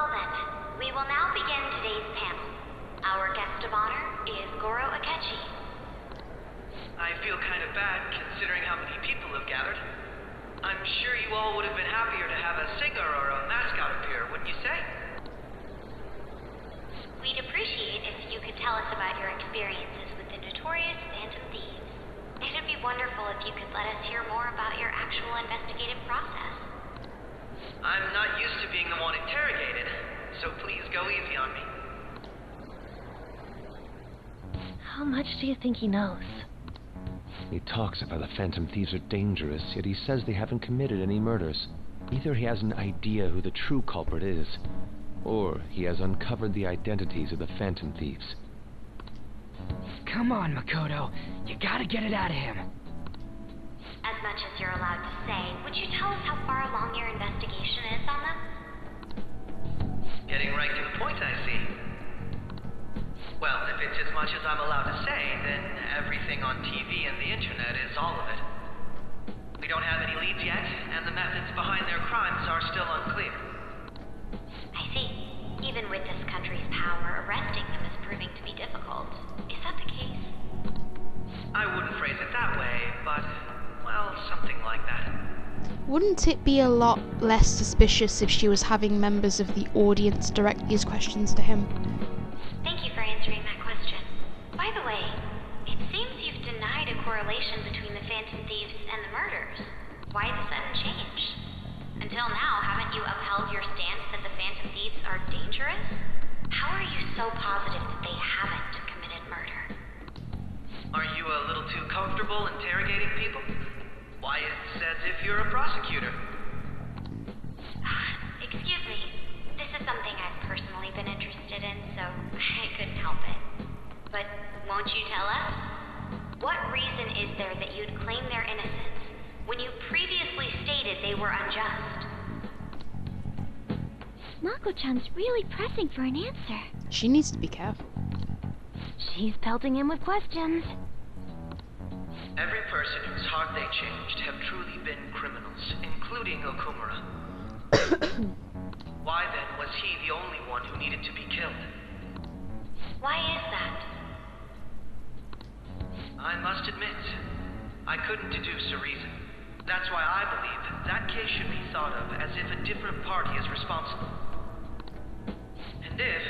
Well then, we will now begin today's panel. Our guest of honor is Akechi. I feel kind of bad considering how many people have gathered. I'm sure you all would have been happier to have a singer or a mascot appear, wouldn't you say? We'd appreciate if you could tell us about your experiences with the notorious Phantom Thieves. It'd be wonderful if you could let us hear more about your actual investigative process. I'm not used to being the one interrogated, so please go easy on me. How much do you think he knows? He talks about the Phantom Thieves are dangerous, yet he says they haven't committed any murders. Either he has an idea who the true culprit is, or he has uncovered the identities of the Phantom Thieves. Come on, Makoto. You gotta get it out of him. As much as you're allowed to say, would you tell us how far along your investigation is on them? Getting right to the point, I see. Well, if it's as much as I'm allowed to say, then everything on TV and the internet is all of it. We don't have any leads yet, and the methods behind their crimes are still unclear. I see. Even with this country's power, arresting them is proving to be difficult. Is that the case? I wouldn't phrase it that way, but, well, something like that. Wouldn't it be a lot less suspicious if she was having members of the audience direct these questions to him? Thank you for answering that question. By the way, it seems you've denied a correlation between the Phantom Thieves and the murders. Why the sudden change? Until now, haven't you upheld your stance that the Phantom Thieves are dangerous? How are you so positive that they haven't committed murder? Are you a little too comfortable interrogating people? Why, it's as if you're a prosecutor. Excuse me. This is something I've personally been interested in, so I couldn't help it. But won't you tell us? What reason is there that you'd claim their innocence when you previously stated they were unjust? Mako-chan's really pressing for an answer. She needs to be careful. She's pelting him with questions. Every person whose heart they changed have truly been criminals, including Okumura. Why then was he the only one who needed to be killed? Why is that? I must admit, I couldn't deduce a reason. That's why I believe that case should be thought of as if a different party is responsible. And if,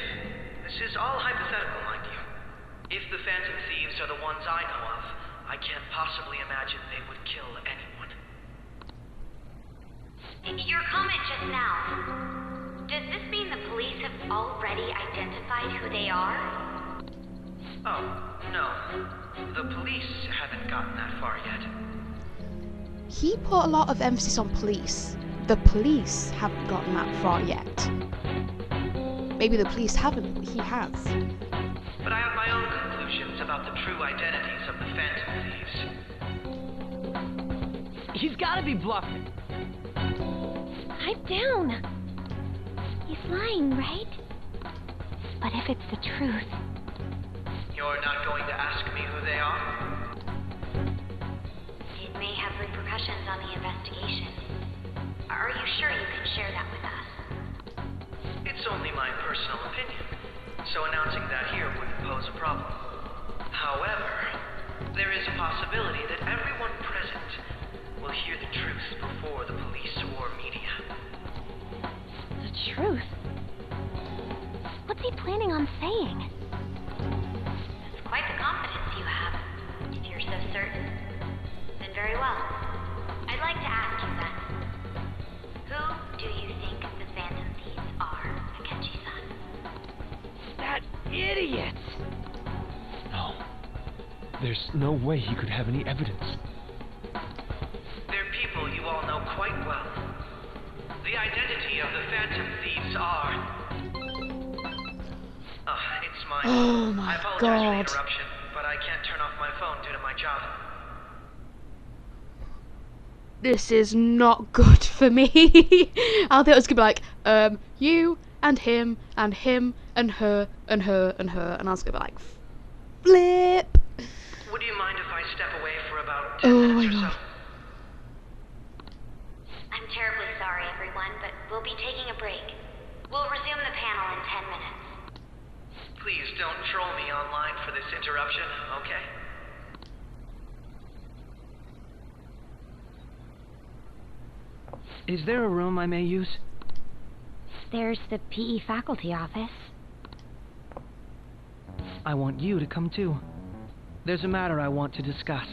this is all hypothetical, mind you, if the Phantom Thieves are the ones I know of, I can't possibly imagine they would kill anyone. Your comment just now, does this mean the police have already identified who they are? Oh, no. The police haven't gotten that far yet. He put a lot of emphasis on police. The police haven't gotten that far yet. Maybe the police haven't, but he has. But I have my own conclusions about the true identities of the Phantom Thieves. He's gotta be bluffing. Pipe down. He's lying, right? But if it's the truth... You're not going to ask me who they are? It may have repercussions on the investigation. Are you sure you can share that with us? It's only my personal opinion, so announcing that here wouldn't pose a problem. However, there is a possibility that everyone present will hear the truth before the police or media. The truth? What's he planning on saying? It's quite the confidence you have, if you're so certain. Then very well. I'd like to ask you then. Who do you think the Phantom Thieves are, Akechi-san? That idiot! No. There's no way he could have any evidence. They're people you all know quite well. The identity of the Phantom Thieves are... it's mine. Oh my I apologize for the God. interruption, but I can't turn off my phone due to my job. This is not good for me. I thought it was gonna be like, you and him and him and her and her and her, and I was gonna be like, flip. Would you mind if I step away for about 10 Oh my minutes or God. so? I'm terribly sorry, everyone, but we'll be taking a break. We'll resume the don't troll me online for this interruption, okay? Is there a room I may use? There's the PE faculty office. I want you to come too. There's a matter I want to discuss.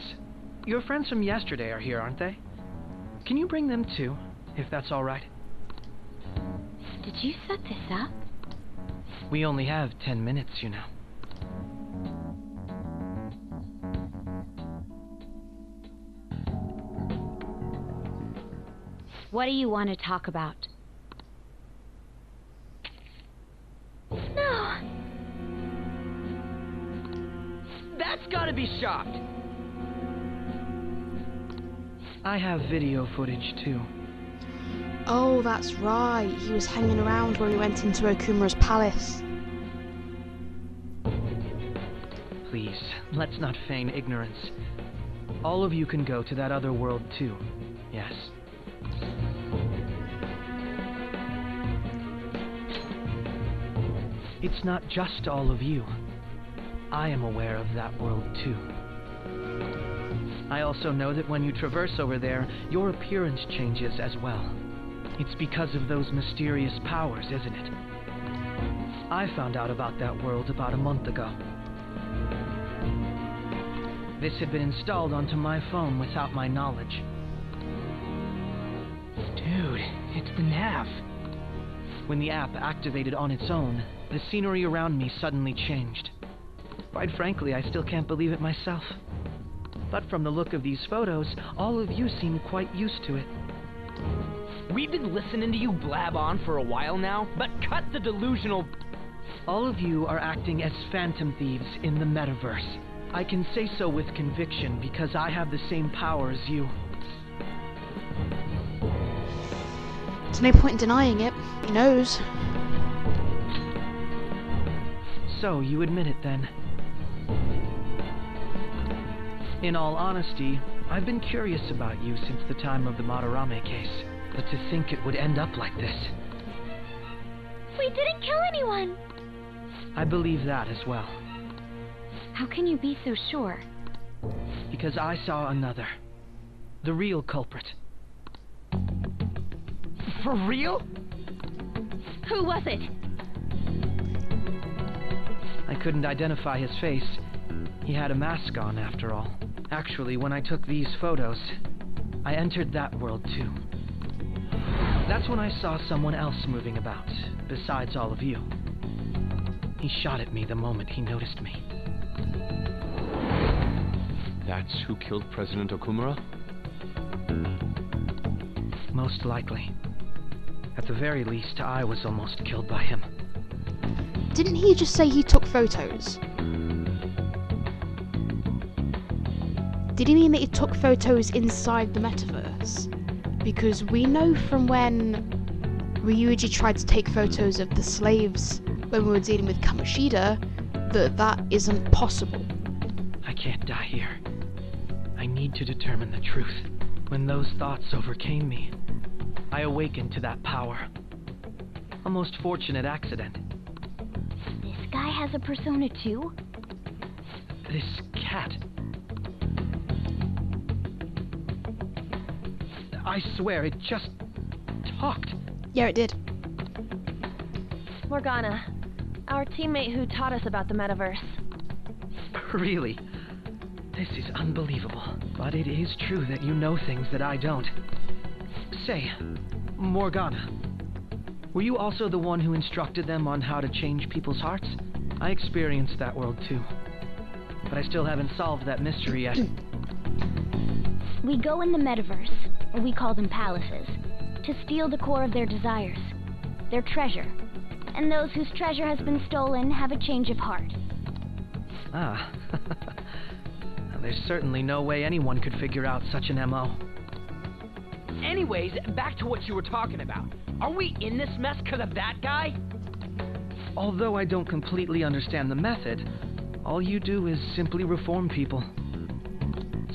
Your friends from yesterday are here, aren't they? Can you bring them too, if that's all right? Did you set this up? We only have 10 minutes, you know. What do you want to talk about? No! That's gotta be shocked! I have video footage too. Oh, that's right. He was hanging around when we went into Okumura's palace. Please, let's not feign ignorance. All of you can go to that other world too, yes? It's not just all of you. I am aware of that world too. I also know that when you traverse over there, your appearance changes as well. It's because of those mysterious powers, isn't it? I found out about that world about a month ago. This had been installed onto my phone without my knowledge. Dude, it's the nav. When the app activated on its own, the scenery around me suddenly changed. Quite frankly, I still can't believe it myself. But from the look of these photos, all of you seem quite used to it. We've been listening to you blab on for a while now, but cut the delusional... All of you are acting as phantom thieves in the metaverse. I can say so with conviction because I have the same power as you. There's no point in denying it. He knows. So, you admit it then. In all honesty, I've been curious about you since the time of the Madarame case. But to think it would end up like this. We didn't kill anyone! I believe that as well. How can you be so sure? Because I saw another. The real culprit. For real? Who was it? I couldn't identify his face. He had a mask on, after all. Actually, when I took these photos, I entered that world too. That's when I saw someone else moving about, besides all of you. He shot at me the moment he noticed me. That's who killed President Okumura? Most likely. At the very least, I was almost killed by him. Didn't he just say he took photos? Did he mean that he took photos inside the metaverse? Because we know from when Ryuji tried to take photos of the slaves when we were dealing with Kamoshida, that isn't possible. I can't die here. I need to determine the truth. When those thoughts overcame me, I awakened to that power. A most fortunate accident. This guy has a persona too? This cat. I swear, it just talked. Yeah, it did. Morgana, our teammate who taught us about the metaverse. Really? This is unbelievable. But it is true that you know things that I don't. Say, Morgana, were you also the one who instructed them on how to change people's hearts? I experienced that world too. But I still haven't solved that mystery yet. We go in the metaverse, or we call them palaces, to steal the core of their desires, their treasure. And those whose treasure has been stolen have a change of heart. Ah. There's certainly no way anyone could figure out such an MO. Anyways, back to what you were talking about. Are we in this mess because of that guy? Although I don't completely understand the method, all you do is simply reform people.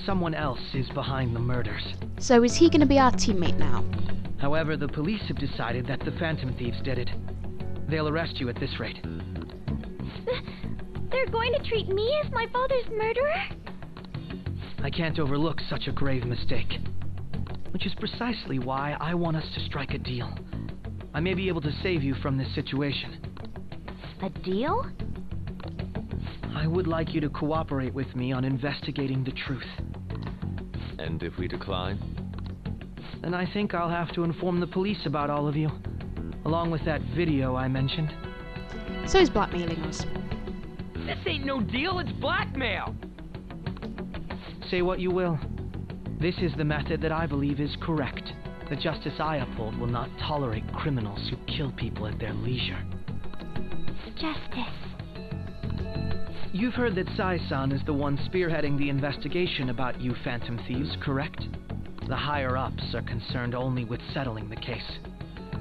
Someone else is behind the murders. So is he going to be our teammate now? However, the police have decided that the Phantom Thieves did it. They'll arrest you at this rate. They're going to treat me as my father's murderer? I can't overlook such a grave mistake. Which is precisely why I want us to strike a deal. I may be able to save you from this situation. A deal? I would like you to cooperate with me on investigating the truth. And if we decline? Then I think I'll have to inform the police about all of you, along with that video I mentioned. So he's blackmailing us. This ain't no deal, it's blackmail! Say what you will. This is the method that I believe is correct. The justice I uphold will not tolerate criminals who kill people at their leisure. Justice. You've heard that Sai-san is the one spearheading the investigation about you Phantom Thieves, correct? The higher-ups are concerned only with settling the case.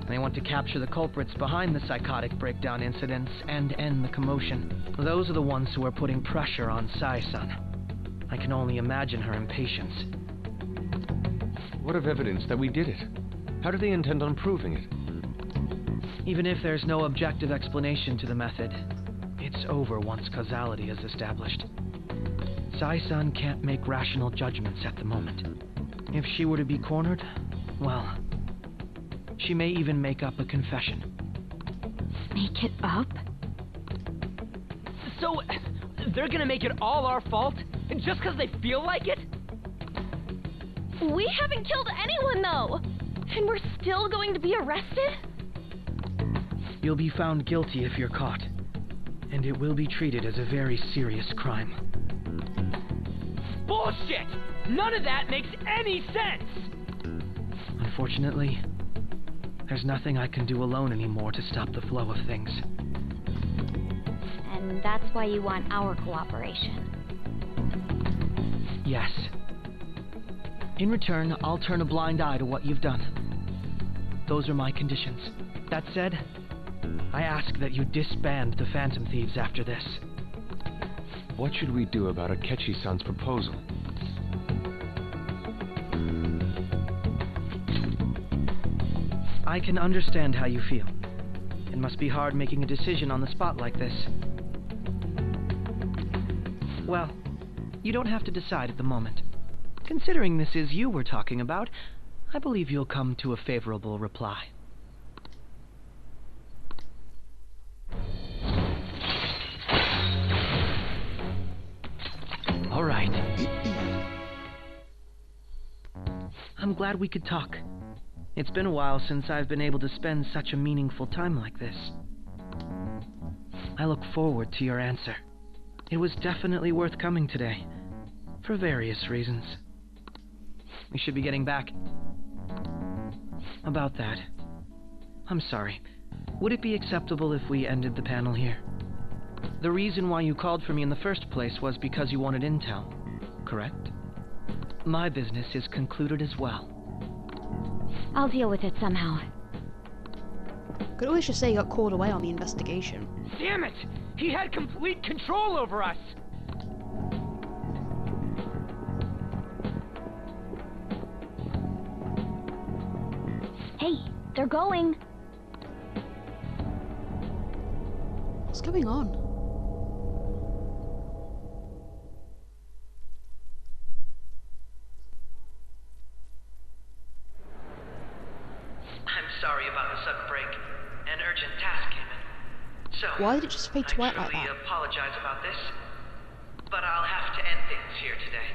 They want to capture the culprits behind the psychotic breakdown incidents and end the commotion. Those are the ones who are putting pressure on Sai-san. I can only imagine her impatience. What of evidence that we did it? How do they intend on proving it? Even if there's no objective explanation to the method, it's over once causality is established. Sai-san can't make rational judgments at the moment. If she were to be cornered, well, she may even make up a confession. Make it up? So, they're gonna make it all our fault? Just because they feel like it? We haven't killed anyone, though! And we're still going to be arrested? You'll be found guilty if you're caught, and it will be treated as a very serious crime. Bullshit! None of that makes any sense! Unfortunately, there's nothing I can do alone anymore to stop the flow of things. And that's why you want our cooperation. Yes. In return, I'll turn a blind eye to what you've done. Those are my conditions. That said, I ask that you disband the Phantom Thieves after this. What should we do about Akechi-san's proposal? I can understand how you feel. It must be hard making a decision on the spot like this. Well, you don't have to decide at the moment. Considering this is you we're talking about, I believe you'll come to a favorable reply. All right. I'm glad we could talk. It's been a while since I've been able to spend such a meaningful time like this. I look forward to your answer. It was definitely worth coming today, for various reasons. We should be getting back. About that, I'm sorry. Would it be acceptable if we ended the panel here? The reason why you called for me in the first place was because you wanted intel, correct? My business is concluded as well. I'll deal with it somehow. Could always just say he got called away on the investigation. Damn it! He had complete control over us! Hey, they're going. What's going on? I'm sorry about the sudden break. An urgent task came in. So, Why did it just fade to white like I that? truly apologize about this, but I'll have to end things here today.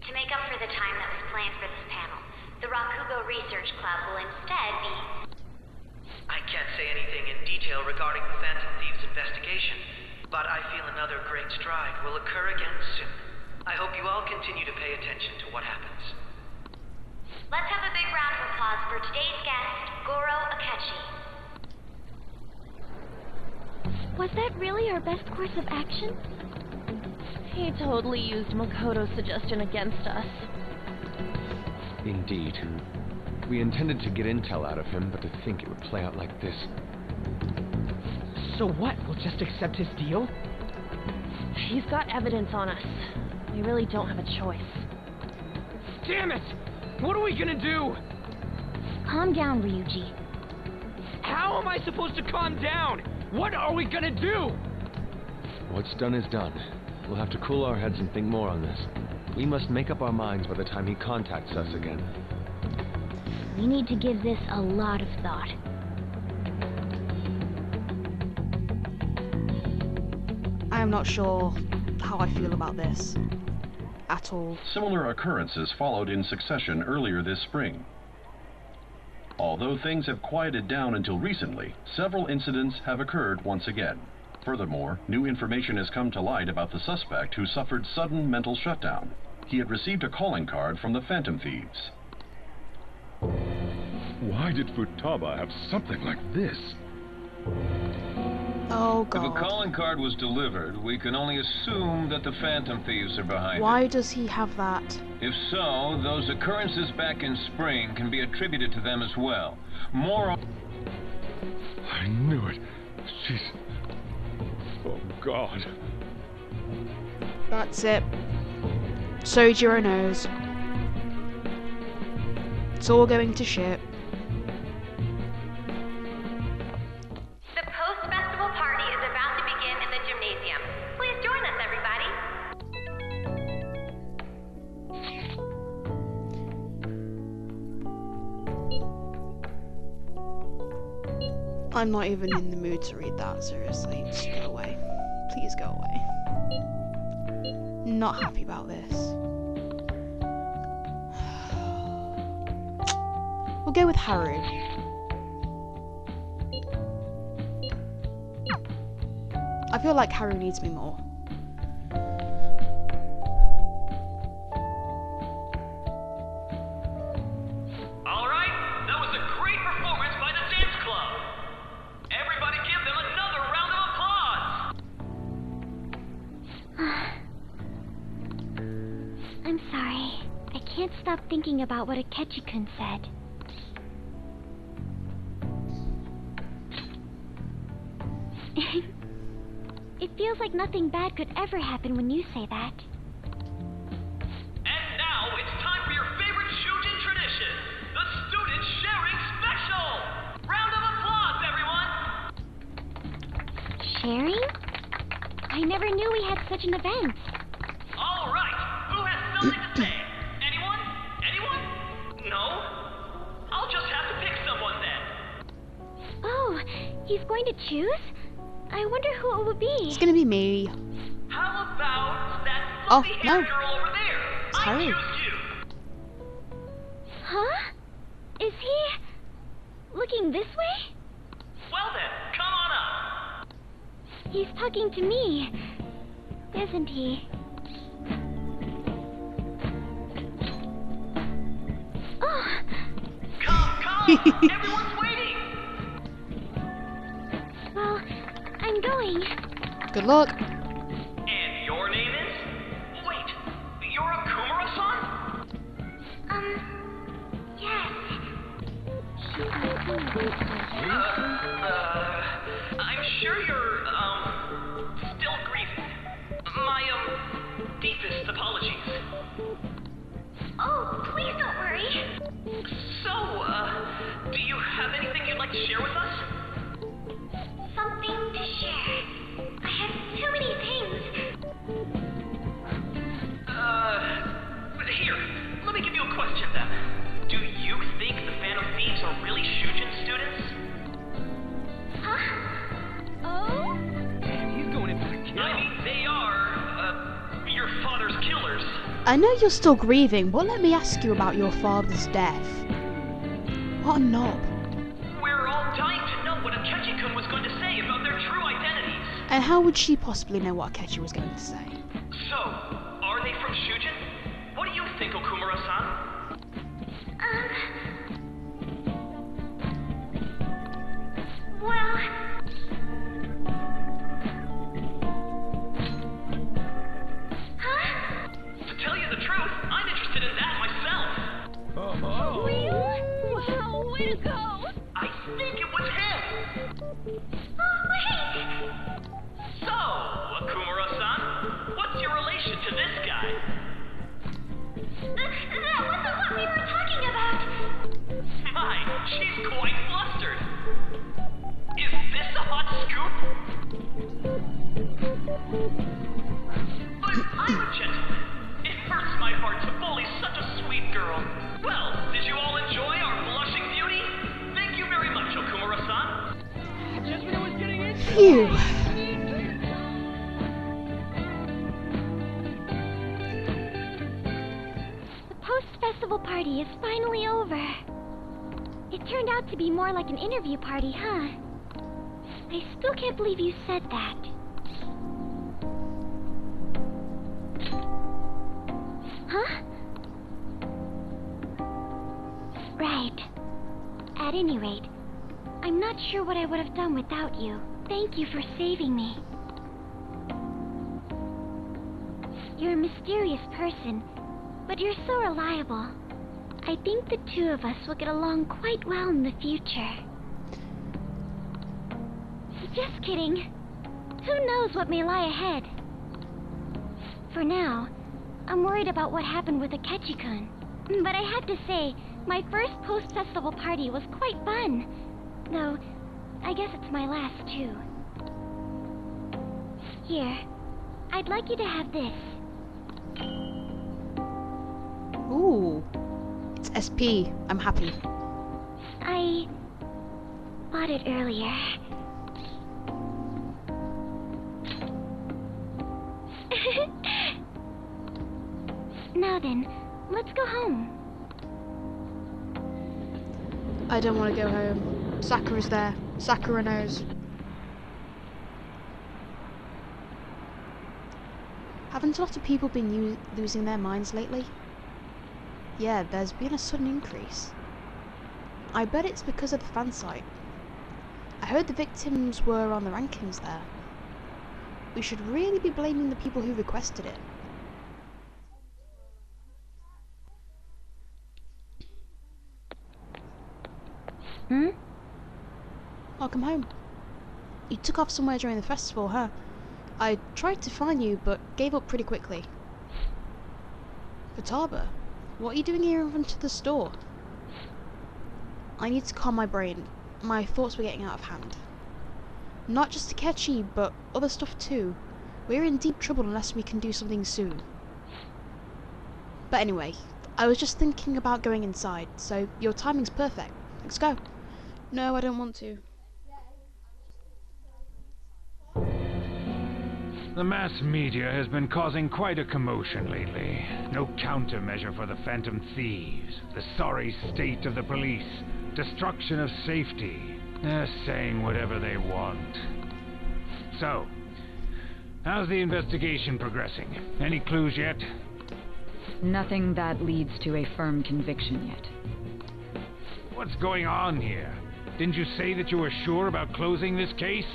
To make up for the time that was planned for this panel, the Rakugo Research Club will instead be... I can't say anything in detail regarding the Phantom Thieves investigation, but I feel another great stride will occur again soon. I hope you all continue to pay attention to what happens. Let's have a big round of applause for today's guest, Goro Akechi. Was that really our best course of action? He totally used Makoto's suggestion against us. Indeed. We intended to get intel out of him, but to think it would play out like this. So what? We'll just accept his deal? He's got evidence on us. We really don't have a choice. Damn it! What are we gonna do? Calm down, Ryuji. How am I supposed to calm down? What are we gonna do? What's done is done. We'll have to cool our heads and think more on this. We must make up our minds by the time he contacts us again. We need to give this a lot of thought. I am not sure how I feel about this at all. Similar occurrences followed in succession earlier this spring. Although things have quieted down until recently, several incidents have occurred once again. Furthermore, new information has come to light about the suspect who suffered sudden mental shutdown. He had received a calling card from the Phantom Thieves. Why did Futaba have something like this? Oh If a god. calling card was delivered, we can only assume that the Phantom Thieves are behind Why it. does he have that? If so, those occurrences back in spring can be attributed to them as well. More... I knew it. She's... Oh, God. That's it. Sojiro knows. It's all going to shit. The post-festival party is about to begin in the gymnasium. Please join us, everybody. I'm not even in the mood to read that, seriously. Just go away. Please go away. Not happy about this. We'll go with Haru. I feel like Haru needs me more. Alright, that was a great performance by the dance club. Everybody give them another round of applause. I'm sorry. I can't stop thinking about what Akechi-kun said. It feels like nothing bad could ever happen when you say that. And now it's time for your favorite Shujin tradition, the Student Sharing Special! Round of applause, everyone! Sharing? I never knew we had such an event. Alright, who has something to say? Anyone? Anyone? No? I'll just have to pick someone then. Oh, he's going to choose? I wonder who it would be. It's gonna be me. How about that Oh, fluffy no. haired girl over there? It's I Haru. choose you! Huh? Is he looking this way? Well then, come on up! He's talking to me, isn't he? Oh, Come! Everyone's waiting! well, I'm going. Good luck. And your name is? Wait, you're a Kumura-san? Yes. I'm sure you're, still grieving. My, deepest apologies. Oh, please don't worry. So, do you have anything you'd like to share with us? Something to share. I have too many things. Here, let me give you a question then. Do you think the Phantom Thieves are really Shujin students? Huh? Oh? He's going in for the kill. I mean, they are, your father's killers. I know you're still grieving, but let me ask you about your father's death. What a knob. We're all dying to know what Akechi-kun was going to say about their true identities. And how would she possibly know what Akechi was going to say? So, are they from Shujin? What do you think, Okumura-san? Well... Huh? To tell you the truth, I'm interested in that myself. Really? Wow, way to go! I think it was him. Oh, wait! So, Okumura-san, what's your relation to this guy? That wasn't what we were talking about. My, she's quite flustered. Is this a hot scoop? Phew. The post-festival party is finally over. It turned out to be more like an interview party, huh? I still can't believe you said that. Huh? Right. At any rate, I'm not sure what I would have done without you. Thank you for saving me. You're a mysterious person, but you're so reliable. I think the two of us will get along quite well in the future. Just kidding. Who knows what may lie ahead? For now, I'm worried about what happened with Akechi-kun. But I have to say, my first post-festival party was quite fun. Though, I guess it's my last, too. Here, I'd like you to have this. Ooh. It's SP. I'm happy. I bought it earlier. Now then, let's go home. I don't want to go home. Sakura's there. Sakura knows. Haven't a lot of people been losing their minds lately? Yeah, there's been a sudden increase. I bet it's because of the fan site. I heard the victims were on the rankings there. We should really be blaming the people who requested it. Welcome home. You took off somewhere during the festival, huh? I tried to find you, but gave up pretty quickly. Futaba, what are you doing here in front of the store? I need to calm my brain. My thoughts were getting out of hand. Not just Akechi, but other stuff too. We're in deep trouble unless we can do something soon. But anyway, I was just thinking about going inside, so your timing's perfect. Let's go. No, I don't want to. The mass media has been causing quite a commotion lately. No countermeasure for the Phantom Thieves, the sorry state of the police, destruction of safety. They're saying whatever they want. So, how's the investigation progressing? Any clues yet? Nothing that leads to a firm conviction yet. What's going on here? Didn't you say that you were sure about closing this case?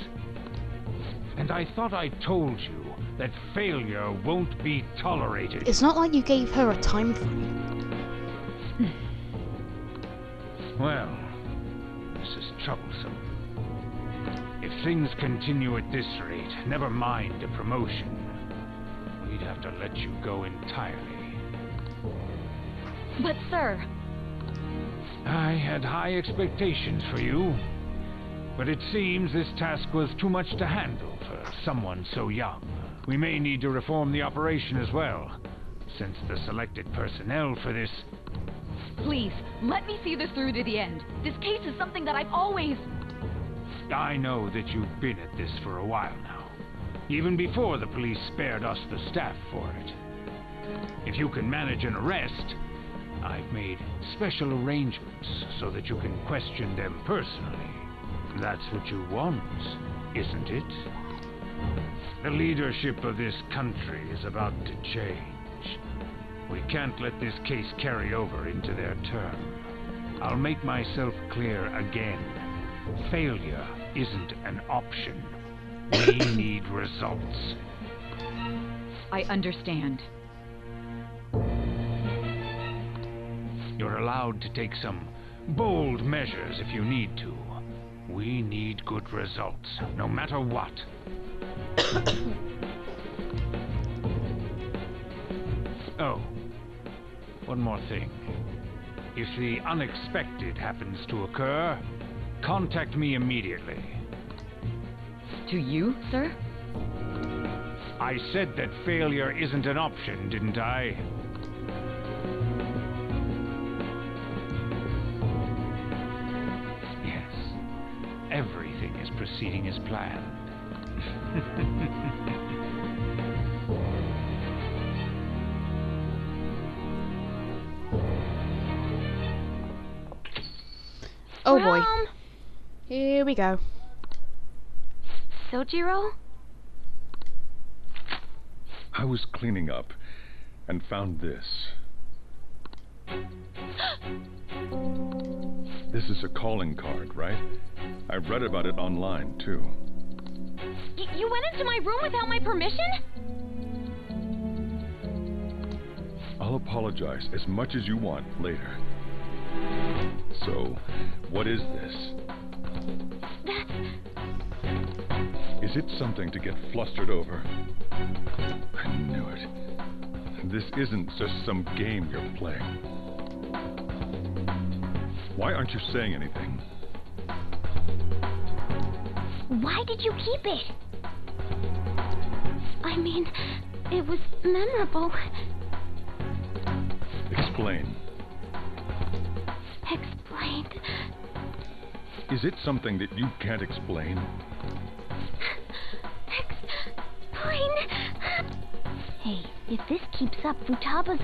And I thought I told you that failure won't be tolerated. It's not like you gave her a time frame. Well, this is troublesome. If things continue at this rate, never mind a promotion, we'd have to let you go entirely. But sir... I had high expectations for you, but it seems this task was too much to handle for someone so young. We may need to reform the operation as well, since the selected personnel for this... Please, let me see this through to the end. This case is something that I've always... I know that you've been at this for a while now, even before the police spared us the staff for it. If you can manage an arrest, I've made special arrangements so that you can question them personally. That's what you want, isn't it? The leadership of this country is about to change. We can't let this case carry over into their term. I'll make myself clear again. Failure isn't an option. We need results. I understand. You're allowed to take some bold measures if you need to. We need good results, no matter what. Oh, one more thing. If the unexpected happens to occur, contact me immediately. To you, sir? I said that failure isn't an option, didn't I? Yes. Everything is proceeding as planned. Oh boy. Here we go. Sojiro? I was cleaning up and found this. This is a calling card, right? I read about it online, too. You went into my room without my permission? I'll apologize as much as you want later. So, what is this? Is it something to get flustered over? I knew it. This isn't just some game you're playing. Why aren't you saying anything? Why did you keep it? I mean, it was memorable. Explain. Explain. Is it something that you can't explain? Explain. Hey, if this keeps up, Futaba's...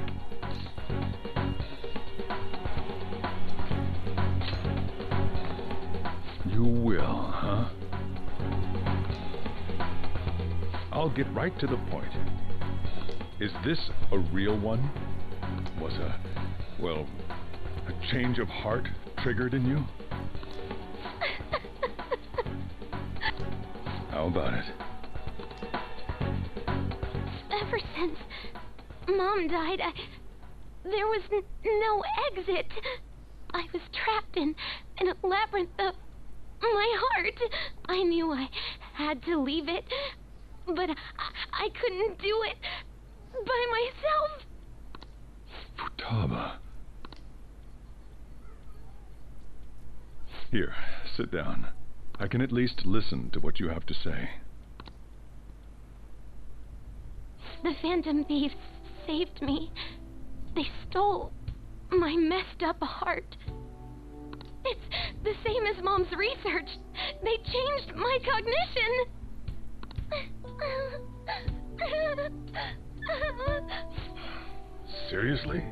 You will, huh? I'll get right to the point. Is this a real one? Was a change of heart triggered in you? How about it? Ever since Mom died, there was no exit. I was trapped in a labyrinth of my heart. I knew I had to leave it, but I couldn't do it by myself. Futaba. Here, sit down. I can at least listen to what you have to say. The Phantom Thieves saved me. They stole my messed up heart. It's the same as Mom's research. They changed my cognition. Seriously?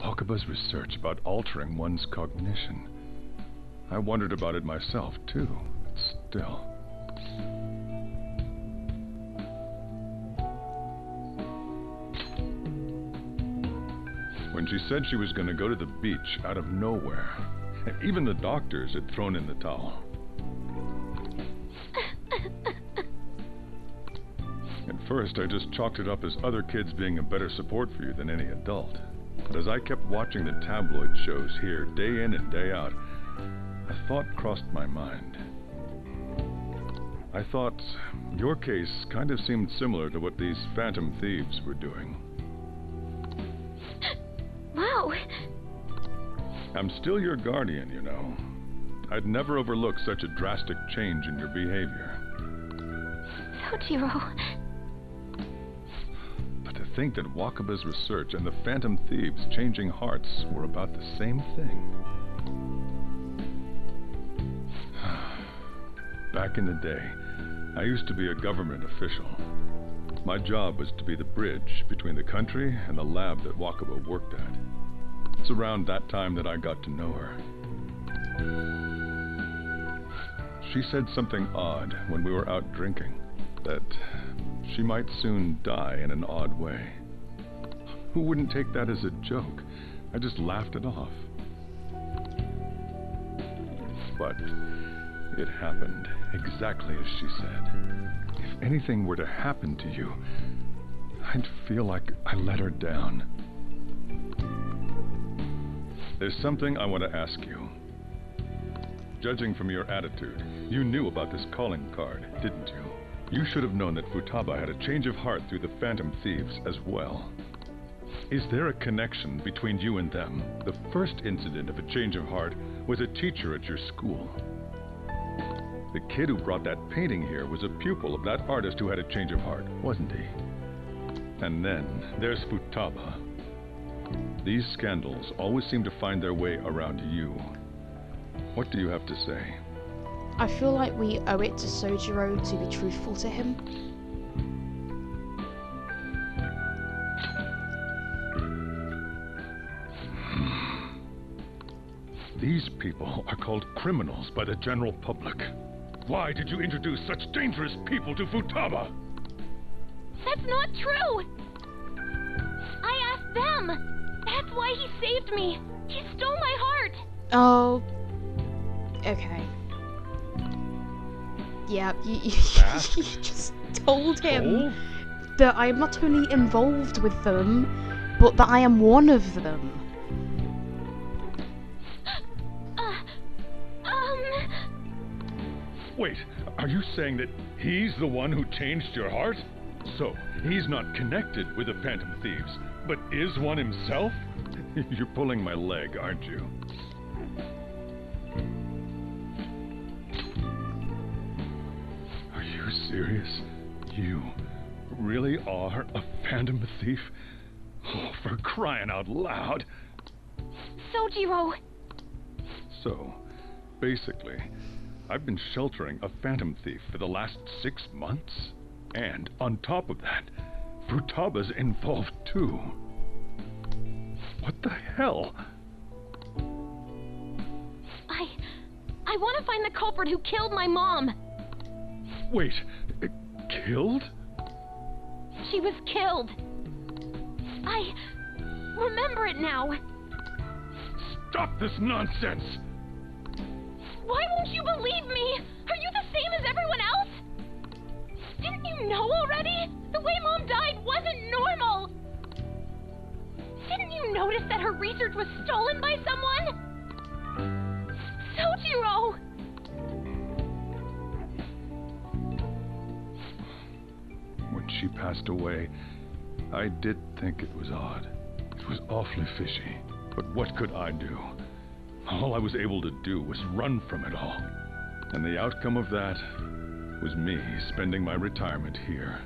Wakaba's research about altering one's cognition. I wondered about it myself, too, but still. When she said she was going to go to the beach out of nowhere, and even the doctors had thrown in the towel. At first, I just chalked it up as other kids being a better support for you than any adult. But as I kept watching the tabloid shows here, day in and day out, a thought crossed my mind. I thought your case kind of seemed similar to what these Phantom Thieves were doing. Wow. I'm still your guardian, you know. I'd never overlook such a drastic change in your behavior. Sojiro. But to think that Wakaba's research and the Phantom Thieves changing hearts were about the same thing. Back in the day, I used to be a government official. My job was to be the bridge between the country and the lab that Wakaba worked at. It's around that time that I got to know her. She said something odd when we were out drinking, that she might soon die in an odd way. Who wouldn't take that as a joke? I just laughed it off. But it happened exactly as she said. If anything were to happen to you, I'd feel like I let her down. There's something I want to ask you. Judging from your attitude, you knew about this calling card, didn't you? You should have known that Futaba had a change of heart through the Phantom Thieves as well. Is there a connection between you and them? The first incident of a change of heart was a teacher at your school. The kid who brought that painting here was a pupil of that artist who had a change of heart, wasn't he? And then there's Futaba. These scandals always seem to find their way around you. What do you have to say? I feel like we owe it to Sojiro to be truthful to him. These people are called criminals by the general public. Why did you introduce such dangerous people to Futaba? That's not true! I asked them! That's why he saved me! He stole my heart! Oh. Okay. Yeah, you just told him that I am not only involved with them, but that I am one of them. Wait, are you saying that he's the one who changed your heart? So, he's not connected with the Phantom Thieves, but is one himself? You're pulling my leg, aren't you? Are you serious? You really are a Phantom Thief? Oh, for crying out loud! Sojiro! So, basically, I've been sheltering a Phantom Thief for the last 6 months. And on top of that, Futaba's involved too. What the hell? I want to find the culprit who killed my mom. Wait, killed? She was killed. I remember it now. Stop this nonsense! Why won't you believe me? Are you the same as everyone else? Didn't you know already? The way Mom died wasn't normal! Didn't you notice that her research was stolen by someone? Sojiro! When she passed away, I did think it was odd. It was awfully fishy. But what could I do? All I was able to do was run from it all. And the outcome of that was me spending my retirement here.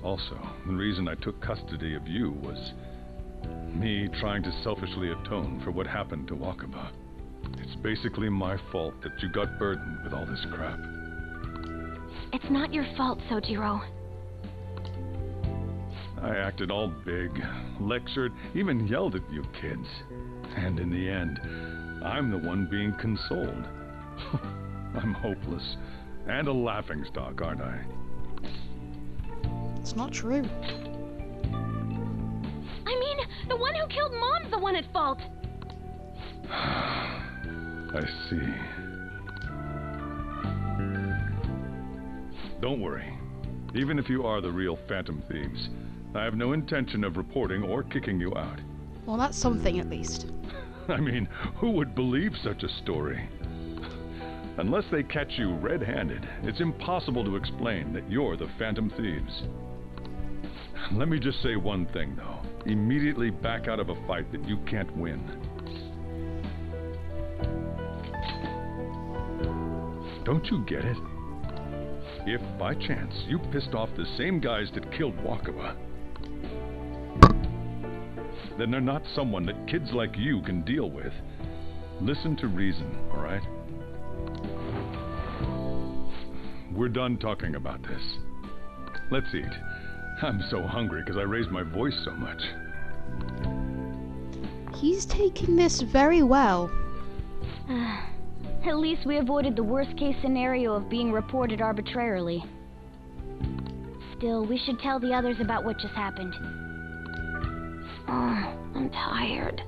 Also, the reason I took custody of you was me trying to selfishly atone for what happened to Wakaba. It's basically my fault that you got burdened with all this crap. It's not your fault, Sojiro. I acted all big, lectured, even yelled at you kids. And in the end, I'm the one being consoled. I'm hopeless. And a laughingstock, aren't I? It's not true. I mean, the one who killed Mom's the one at fault. I see. Don't worry. Even if you are the real Phantom Thieves, I have no intention of reporting or kicking you out. Well, that's something at least. I mean, who would believe such a story? Unless they catch you red-handed, it's impossible to explain that you're the Phantom Thieves. Let me just say one thing, though. Immediately back out of a fight that you can't win. Don't you get it? If, by chance, you pissed off the same guys that killed Wakaba, then they're not someone that kids like you can deal with. Listen to reason, all right? We're done talking about this. Let's eat. I'm so hungry because I raised my voice so much. He's taking this very well. At least we avoided the worst-case scenario of being reported arbitrarily. Still, we should tell the others about what just happened. I'm tired.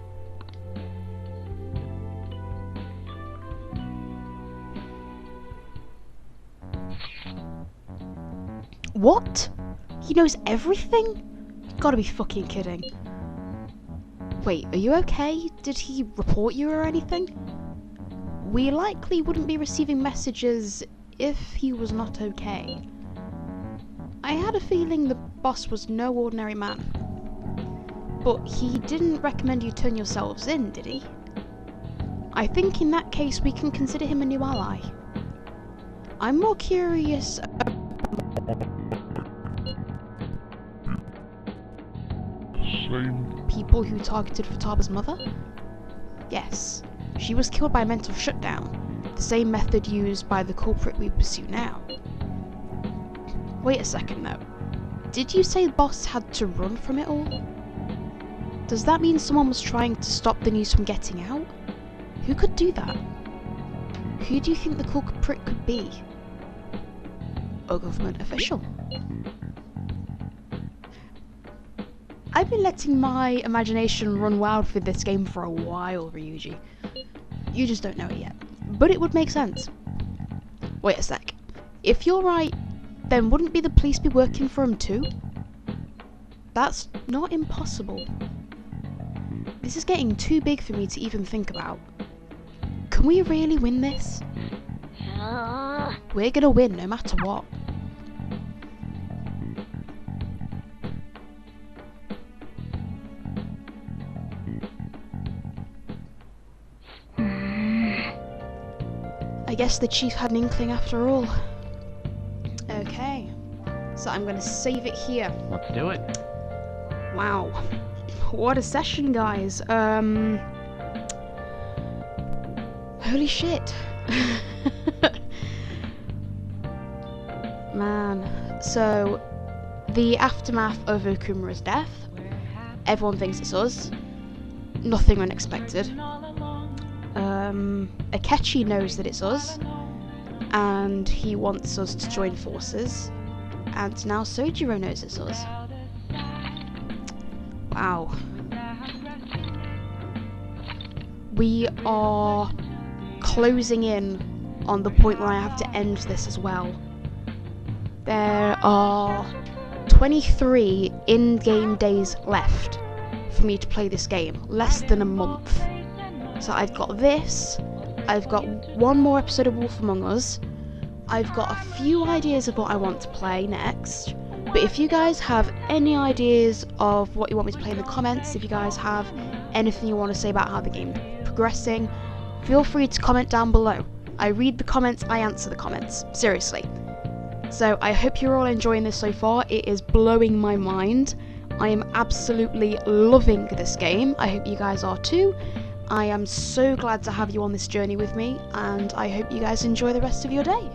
What? He knows everything? You gotta be fucking kidding. Wait, are you okay? Did he report you or anything? We likely wouldn't be receiving messages if he was not okay. I had a feeling the boss was no ordinary man. But he didn't recommend you turn yourselves in, did he? I think in that case we can consider him a new ally. I'm more curious people who targeted Futaba's mother? Yes, she was killed by a mental shutdown, the same method used by the culprit we pursue now. Wait a second though. Did you say the boss had to run from it all? Does that mean someone was trying to stop the news from getting out? Who could do that? Who do you think the culprit could be? A government official. I've been letting my imagination run wild with this game for a while, Ryuji. You just don't know it yet. But it would make sense. Wait a sec. If you're right, then wouldn't the police be working for him too? That's not impossible. This is getting too big for me to even think about. Can we really win this? We're gonna win no matter what. I guess the chief had an inkling after all. Okay, so I'm gonna save it here. Let's do it. Wow, what a session, guys. Holy shit. Man, so the aftermath of Okumura's death. Everyone thinks it's us. Nothing unexpected. Akechi knows that it's us, and he wants us to join forces, and now Sojiro knows it's us. Wow. We are closing in on the point where I have to end this as well. There are 23 in-game days left for me to play this game, less than a month. So I've got this, I've got one more episode of Wolf Among Us, I've got a few ideas of what I want to play next, but if you guys have any ideas of what you want me to play in the comments, if you guys have anything you want to say about how the game's progressing, feel free to comment down below. I read the comments, I answer the comments, seriously. So I hope you're all enjoying this so far. It is blowing my mind. I am absolutely loving this game. I hope you guys are too. I am so glad to have you on this journey with me, and I hope you guys enjoy the rest of your day.